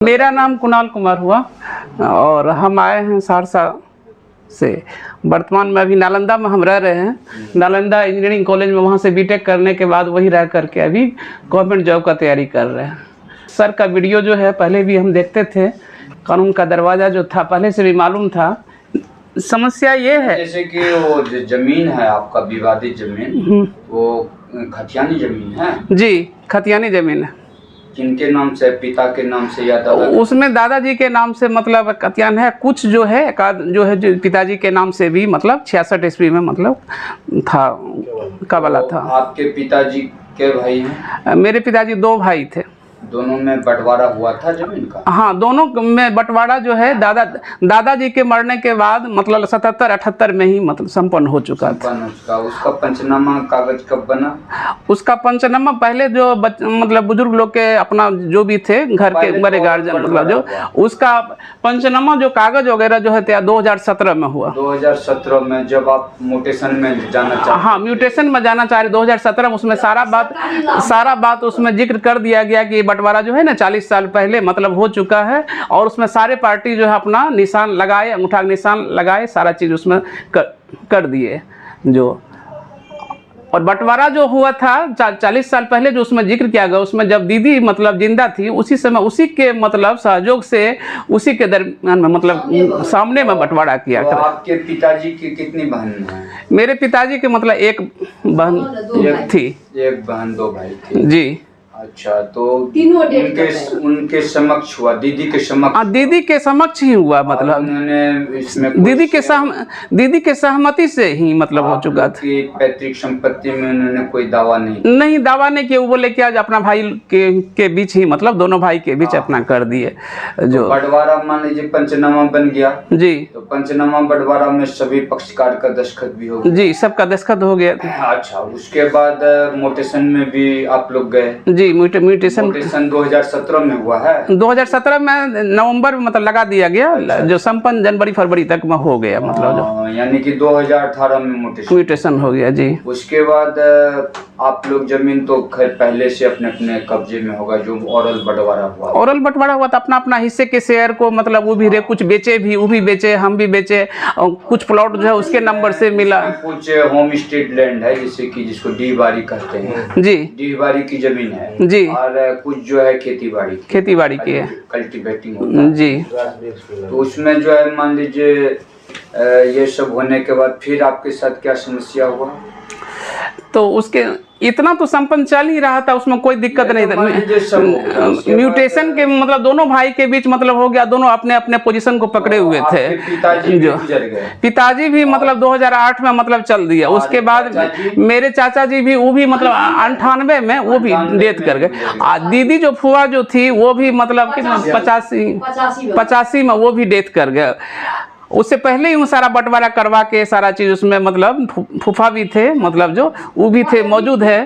मेरा नाम कुणाल कुमार हुआ और हम आए हैं सहरसा से। वर्तमान में अभी नालंदा में हम रह रहे हैं। नालंदा इंजीनियरिंग कॉलेज में वहाँ से बीटेक करने के बाद वही रह करके अभी गवर्नमेंट जॉब का तैयारी कर रहे हैं। सर का वीडियो जो है पहले भी हम देखते थे। कानून का दरवाज़ा जो था पहले से भी मालूम था। समस्या ये है जैसे कि वो जो जमीन है आपका विवादित जमीन, वो खतियानी जमीन है? जी, खतियानी जमीन है। किनके नाम से? पिता के नाम से या दादा? उसमें दादाजी के नाम से मतलब खतियान है। कुछ जो है जो पिताजी के नाम से भी मतलब 66 ईस्वी में मतलब था, कबला था। आपके पिताजी के भाई हैं? मेरे पिताजी 2 भाई थे। दोनों में बंटवारा हुआ था जमीन का? हाँ, दोनों में बंटवारा जो है दादाजी के मरने के बाद मतलब 77-78 में ही मतलब संपन्न हो चुका था। उसका पंचनामा कागज कब बना? उसका पंचनामा पहले जो मतलब बुजुर्ग लोग के अपना जो भी थे घर के बड़े गार्जियन मतलब जो उसका पंचनामा जो कागज वगैरह जो है 2017 में हुआ। 2017 में जब आप म्यूटेशन में जाना चाह? हाँ, म्यूटेशन में जाना चाह रहे 2017 में। उसमें सारा बात उसमें जिक्र कर दिया गया कि बंटवारा जो है ना 40 साल पहले मतलब हो चुका है और उसमें सारे पार्टी जो है अपना निशान लगाए, अंगूठा निशान लगाए, सारा चीज़ उसमें कर दिए जो। और बंटवारा जो हुआ था 40 साल पहले जो उसमें जिक्र किया गया, उसमें जब दीदी मतलब जिंदा थी उसी समय उसी के मतलब सहयोग से उसी के दरमियान में मतलब सामने में बंटवारा किया। तो आपके पिताजी की कितनी बहन हैं? मेरे पिताजी के मतलब एक बहन थी। एक बहन 2 भाई थे? जी। अच्छा, तो उनके समक्ष हुआ? दीदी के समक्ष? दीदी के समक्ष ही हुआ मतलब उन्होंने इसमें दीदी के सहमति से ही मतलब हो चुका था। पैतृक संपत्ति में उन्होंने कोई दावा नहीं दावा नहीं किया। वो बोले कि आज अपना भाई के बीच ही मतलब दोनों भाई के बीच अपना कर दिए जो। बंटवारा मान लीजिए पंचनामा बन गया जी, तो पंचनामा बंटवारा में सभी पक्षकार का दस्तखत भी हो गया? जी, सबका दस्तखत हो गया। अच्छा, उसके बाद म्यूटेशन में भी आप लोग गए? जी, म्यूटेशन 2017 में हुआ है। 2017 में नवंबर में मतलब लगा दिया गया जो संपन्न जनवरी-फरवरी तक में हो गया मतलब जो। यानी कि 2018 में म्यूटेशन हो गया जी। उसके बाद आप लोग जमीन तो खैर पहले से अपने अपने कब्जे में होगा। जो ओरल बंटवारा हुआ तो अपना अपना हिस्से के शेयर को मतलब वो भी कुछ बेचे भी, वो भी बेचे, हम भी बेचे। और कुछ प्लॉट जो है उसके नंबर से मिला। कुछ होम स्टेट लैंड है जैसे कि जिसको डीहबारी कहते हैं जी, डीहबारी की जमीन है जी। और कुछ जो है खेती बाड़ी की है, कल्टीवेटिंग जी। तो उसमें जो है मान लीजिए ये सब होने के बाद फिर आपके साथ क्या समस्या हुआ? तो उसके इतना तो संपन्न चल ही रहा था, उसमें कोई दिक्कत नहीं था। म्यूटेशन के मतलब दोनों भाई के बीच मतलब हो गया, दोनों अपने अपने पोजीशन को पकड़े हुए थे। पिताजी भी मतलब 2008 में मतलब चल दिया। उसके बाद मेरे चाचा जी भी वो भी मतलब 98 में वो भी डेथ कर गए। दीदी जो फुआ जो थी वो भी मतलब 85 में वो भी डेथ कर गए। उससे पहले ही वो सारा बंटवारा करवा के सारा चीज़ उसमें मतलब फूफा भी थे मतलब जो वो भी थे, मौजूद है,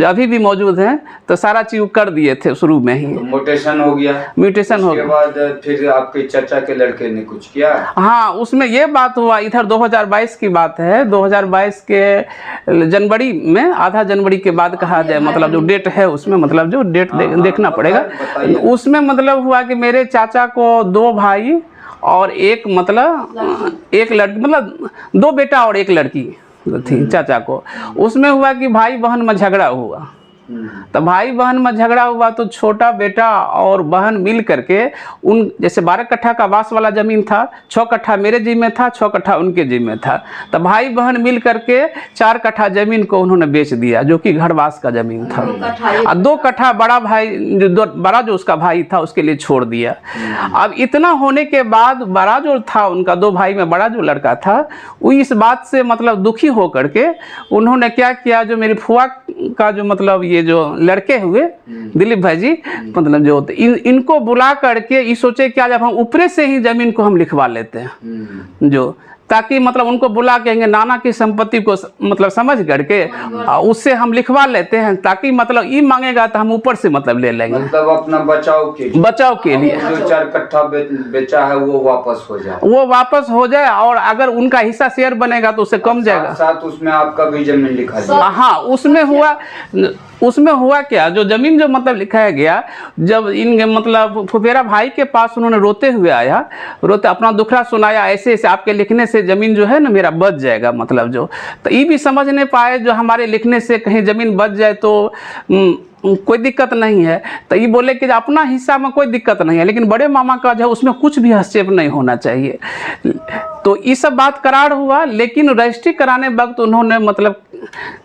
अभी भी मौजूद हैं। तो सारा चीज़ कर दिए थे शुरू में ही। तो म्यूटेशन हो गया? म्यूटेशन हो गया। उसके बाद फिर आपके चाचा के लड़के ने कुछ किया? हाँ, उसमें ये बात हुआ, इधर 2022 की बात है। 2022 के जनवरी में, आधा जनवरी के बाद कहा जाए मतलब जो डेट है उसमें मतलब जो डेट देखना पड़ेगा। उसमें मतलब हुआ कि मेरे चाचा को 2 भाई और एक लड़की मतलब 2 बेटा और 1 लड़की थी चाचा को। उसमें हुआ कि भाई बहन में झगड़ा हुआ। तो भाई बहन में झगड़ा हुआ तो छोटा बेटा और बहन मिल करके उन जैसे 12 कट्ठा का बांस वाला ज़मीन था, 6 कट्ठा मेरे जी में था, 6 कट्ठा उनके जी में था। तो भाई बहन मिल करके 4 कट्ठा ज़मीन को उन्होंने बेच दिया जो कि घरवास का ज़मीन था। और 2 कट्ठा बड़ा भाई जो उसका भाई था उसके लिए छोड़ दिया। अब इतना होने के बाद बड़ा जो था उनका 2 भाई में बड़ा जो लड़का था वो इस बात से मतलब दुखी हो करके उन्होंने क्या किया, जो मेरी फुआ का जो मतलब ये जो लड़के हुए दिलीप भाई जी मतलब जो इनको बुला करके ये सोचे क्या जब हम ऊपरे से ही जमीन को हम लिखवा लेते हैं जो, ताकि मतलब उनको बुला के नाना की संपत्ति को मतलब समझ करके उससे हम लिखवा लेते हैं, ताकि मतलब ये मांगेगा तो हम ऊपर से मतलब ले लेंगे, मतलब अपना बचाव के लिए जो 4 कट्ठा बेचा है वो वापस हो जाए और अगर उनका हिस्सा शेयर बनेगा तो उससे कम जाएगा। साथ उसमें आपका भी जमीन लिखा जाए। हाँ, उसमें हुआ उसमें हुआ क्या, जो जमीन जो मतलब लिखाया गया, जब इन मतलब फुफेरा भाई के पास उन्होंने रोते हुए आया, रोते अपना दुखड़ा सुनाया, ऐसे ऐसे आपके लिखने से ज़मीन जो है ना मेरा बच जाएगा, मतलब जो तो ये भी समझ नहीं पाए जो हमारे लिखने से कहीं ज़मीन बच जाए तो कोई दिक्कत नहीं है। तो ये बोले कि अपना हिस्सा में कोई दिक्कत नहीं है, लेकिन बड़े मामा का जो है उसमें कुछ भी हस्तक्षेप नहीं होना चाहिए। तो ये सब बात करार हुआ, लेकिन रजिस्ट्री कराने वक्त उन्होंने मतलब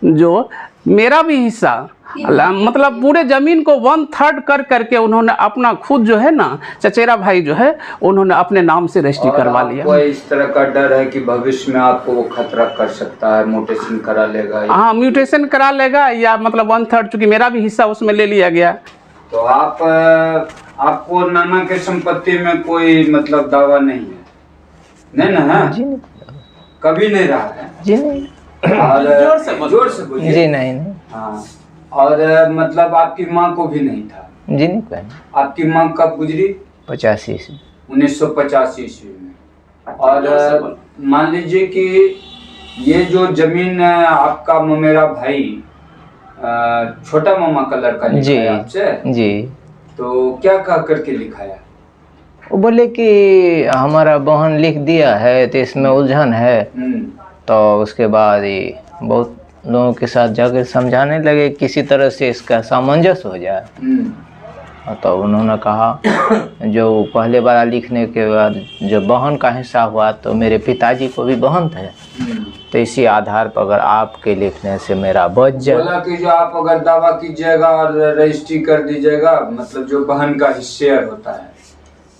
जो मेरा भी हिस्सा मतलब पूरे ज़मीन को 1/3 कर करके उन्होंने अपना खुद जो है ना चचेरा भाई जो है उन्होंने अपने नाम से रजिस्ट्री करवा लिया। कोई इस तरह का डर है कि भविष्य में आपको वो खतरा कर सकता है, म्यूटेशन करा लेगा? हाँ, म्यूटेशन करा लेगा या मतलब 1/3, चूँकि मेरा भी हिस्सा उसमें ले लिया गया। तो आपको नाना के संपत्ति में कोई मतलब दावा नहीं है? नहीं ना है? जी नहीं, कभी नहीं रहा है? जी नहीं, और जोर से बोलिए। जी नहीं। हाँ, और मतलब आपकी माँ को भी नहीं था? जी नहीं, कोई नहीं। आपकी माँ कब गुजरी? 85 ईस्वी। 1985 ईस्वी में। और मान लीजिए कि ये जो जमीन आपका ममेरा भाई छोटा मामा का लड़का लिखाया आपसे? जी। तो क्या कह करके लिखाया? वो बोले कि हमारा बहन लिख दिया है तो इसमें उलझन है। तो उसके बाद ही बहुत लोगों के साथ जाकर समझाने लगे किसी तरह से इसका सामंजस्य हो जाए। तो उन्होंने कहा जो पहले बार लिखने के बाद जो बहन का हिस्सा हुआ तो मेरे पिताजी को भी बहन थे, तो इसी आधार पर अगर आपके लिखने से मेरा बच जाए। बोला कि जो आप अगर दावा कीजिएगा और रजिस्ट्री कर दीजिएगा, मतलब जो बहन का हिस्सा होता है,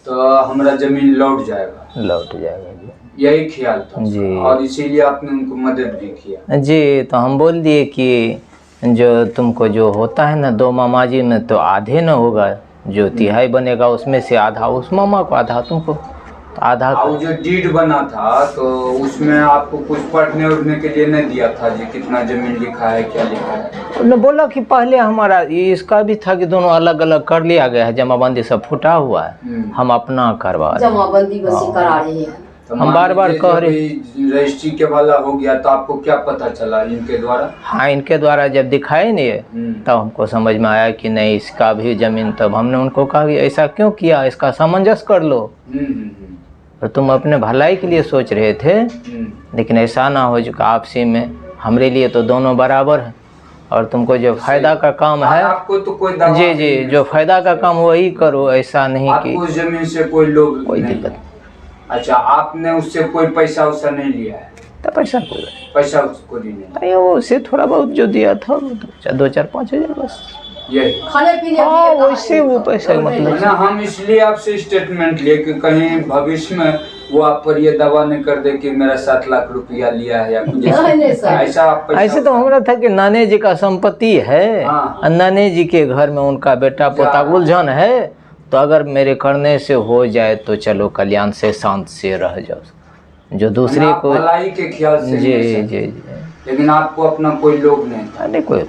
तो हमारा जमीन लौट जाएगा जी। यही ख्याल था जी। और इसीलिए आपने उनको मदद भी किया? जी। तो हम बोल दिए कि जो तुमको जो होता है ना 2 मामा जी में तो आधे न होगा, जो तिहाई बनेगा उसमें से आधा उस मामा को, आधा तुमको, तो आधा। और जो डीड बना था तो उसमें आपको कुछ पढ़ने उड़ने के लिए नहीं दिया था जी, कितना जमीन लिखा है, क्या लिखा है? उन्होंने बोला कि पहले हमारा इसका भी था कि दोनों अलग अलग कर लिया गया है, जमाबंदी सब फूटा हुआ है, हम अपना करवा रहे हैं, जमाबंदी बस करा रहे हैं। तो हम बार बार कह रहे रजिस्ट्री के वाला हो गया तो आपको क्या पता चला इनके द्वारा? हाँ, इनके द्वारा जब दिखाए नहीं तब हमको समझ में आया कि नहीं इसका भी जमीन। तब हमने उनको कहा कि ऐसा क्यों किया, इसका सामंजस्य कर लो। और तुम अपने भलाई के लिए सोच रहे थे, लेकिन ऐसा ना हो जो आपसी में, हमारे लिए तो दोनों बराबर है, और तुमको जो फायदा का काम है आपको तो कोई जी, जो फायदा का काम वही करो, ऐसा नहीं कि उस जमीन से कोई लोग कोई दिक्कत। अच्छा, आपने उससे कोई पैसा उसा नहीं लिया है? तो पैसा उसको नहीं, वो उससे थोड़ा बहुत जो दिया था 2-4-5 हज़ार बस, यही खाने पीने। हाँ, वैसे वो पैसा मतलब ना। हम इसलिए आपसे स्टेटमेंट लिए कि कहीं भविष्य में वो आप पर ये दावा नहीं कर दे कि मेरा 7 लाख रुपया लिया है या कुछ ऐसे तो हमारा था कि नाने जी का संपत्ति है। हाँ। नाने जी के घर में उनका बेटा पोता उलझन है, तो अगर मेरे करने से हो जाए तो चलो कल्याण से शांत से रह जाओ, जो दूसरे को भलाई के ख्याल से। जी। लेकिन आपको अपना कोई लोग नहीं था? नहीं, कोई